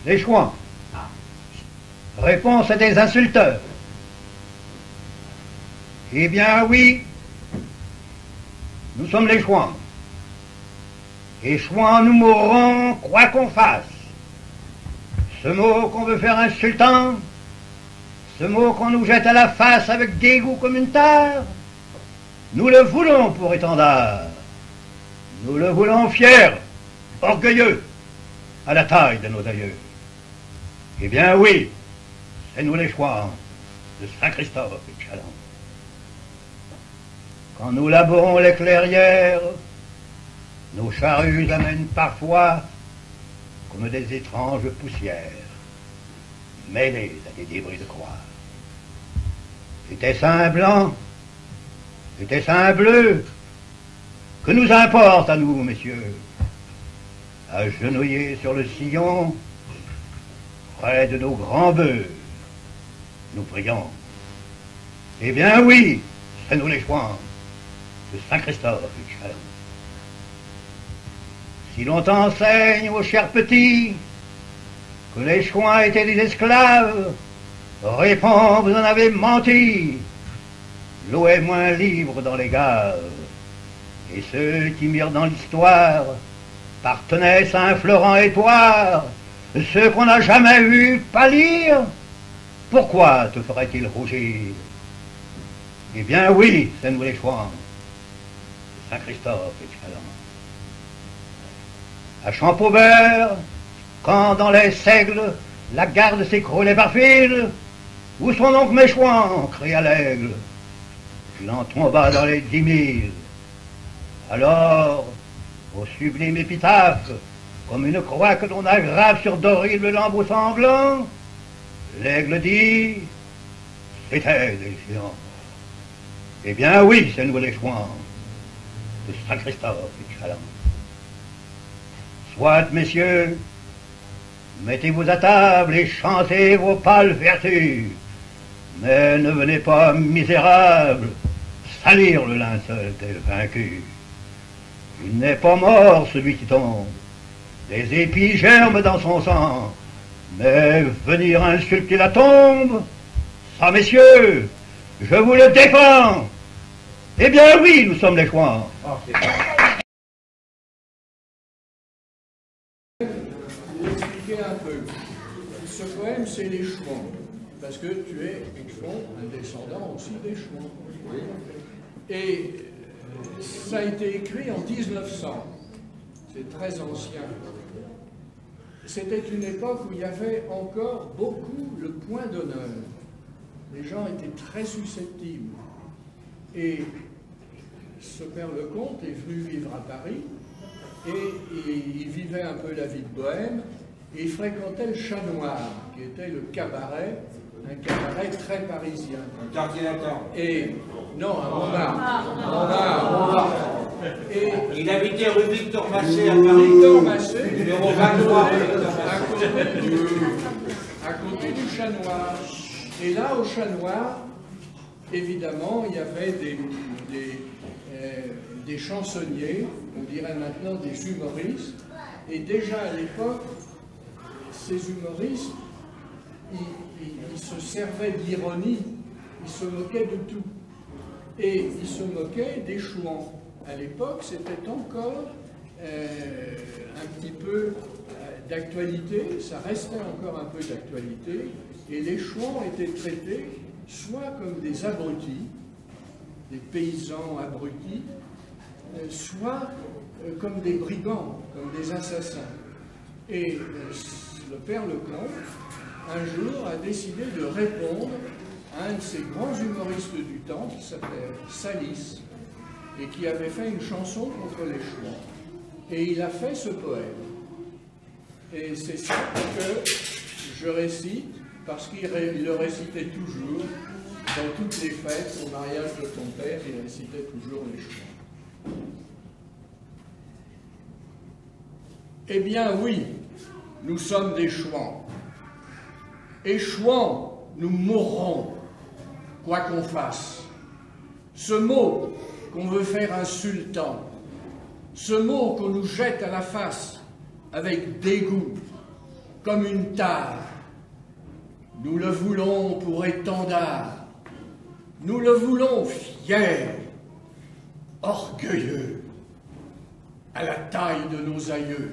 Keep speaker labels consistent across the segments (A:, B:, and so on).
A: Les Chouans. Réponse des insulteurs. Eh bien oui, nous sommes les Chouans. Et Chouans, nous mourrons quoi qu'on fasse. Ce mot qu'on veut faire insultant, ce mot qu'on nous jette à la face avec dégoût communautaire, nous le voulons pour étendard. Nous le voulons fier, orgueilleux, à la taille de nos aïeux. Eh bien oui, c'est nous les Chouans de Saint-Christophe et de Chaland. Quand nous labourons les clairières, nos charrues amènent parfois comme des étranges poussières, mêlées à des débris de croix. Était-ce un blanc? Était-ce un bleu? Que nous importe à nous, messieurs? Agenouillés sur le sillon, près de nos grands bœufs, nous prions. Eh bien oui, c'est nous les Chouans de Saint-Christophe et de Chaland. Si l'on t'enseigne, ô chers petits, que les Chouans étaient des esclaves, réponds, vous en avez menti. L'eau est moins libre dans les gaves, et ceux qui mirent dans l'histoire partenaient Saint-Florent et Toire, ceux qu'on n'a jamais vus pâlir. Pourquoi te ferait-il rougir? Eh bien oui, c'est nous les Chouans, Saint-Christophe et de Chaland. À Champaubert, quand dans les seigles la garde s'écroulait par fil, où sont donc mes Chouans? Cria l'aigle. Il en tomba dans les 10 000. Alors, au sublime épitaphe, comme une croix que l'on aggrave sur d'horribles lambeaux sanglants, l'aigle dit, c'était des géants. Eh bien oui, c'est nous les Chouans de Saint-Christophe et de Chaland. Soit, messieurs, mettez-vous à table et chantez vos pâles vertus, mais ne venez pas, misérables, salir le linceul des vaincus. Il n'est pas mort celui qui tombe, des épis germent dans son sang, mais venir insulter la tombe, ça, messieurs, je vous le défends. Eh bien oui, nous sommes les Chouans.
B: Un peu. Ce poème, c'est les Chouans, parce que tu es, au fond, un descendant aussi des Chouans. Et ça a été écrit en 1900. C'est très ancien. C'était une époque où il y avait encore beaucoup le point d'honneur. Les gens étaient très susceptibles. Et ce père Lecomte est venu vivre à Paris, et il vivait un peu la vie de bohème, et il fréquentait le Chat Noir, qui était le cabaret, un cabaret très parisien.
C: Un quartier latin.
B: Et non, à Montmartre. Et
C: il habitait rue Victor Massé à Paris.
B: Victor Massé,
C: numéro 23.
B: à côté du Chat Noir. Et là, au Chat Noir, évidemment, il y avait des chansonniers, on dirait maintenant des humoristes, et déjà à l'époque, ces humoristes, ils se servaient d'ironie, ils se moquaient de tout. Et ils se moquaient des Chouans. À l'époque, c'était encore un petit peu d'actualité, ça restait encore un peu d'actualité, et les Chouans étaient traités soit comme des abrutis, des paysans abrutis, soit comme des brigands, comme des assassins. Et le père Lecomte, un jour, a décidé de répondre à un de ces grands humoristes du temps, qui s'appelait Salis, et qui avait fait une chanson contre les Chouans. Et il a fait ce poème. Et c'est ça que je récite, parce qu'il le récitait toujours, dans toutes les fêtes, au mariage de ton père, il récitait toujours les Chouans. Eh bien oui, nous sommes des Chouans. Et Chouans, nous mourrons, quoi qu'on fasse. Ce mot qu'on veut faire insultant, ce mot qu'on nous jette à la face avec dégoût, comme une tare. Nous le voulons pour étendard. Nous le voulons fier, orgueilleux, à la taille de nos aïeux.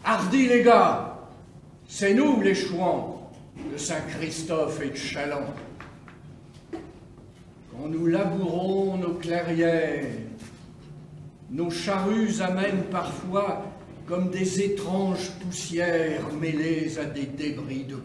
B: Hardi les gars, c'est nous les chouans de Saint-Christophe et de Chaland. Quand nous labourons nos clairières, nos charrues amènent parfois comme des étranges poussières mêlées à des débris de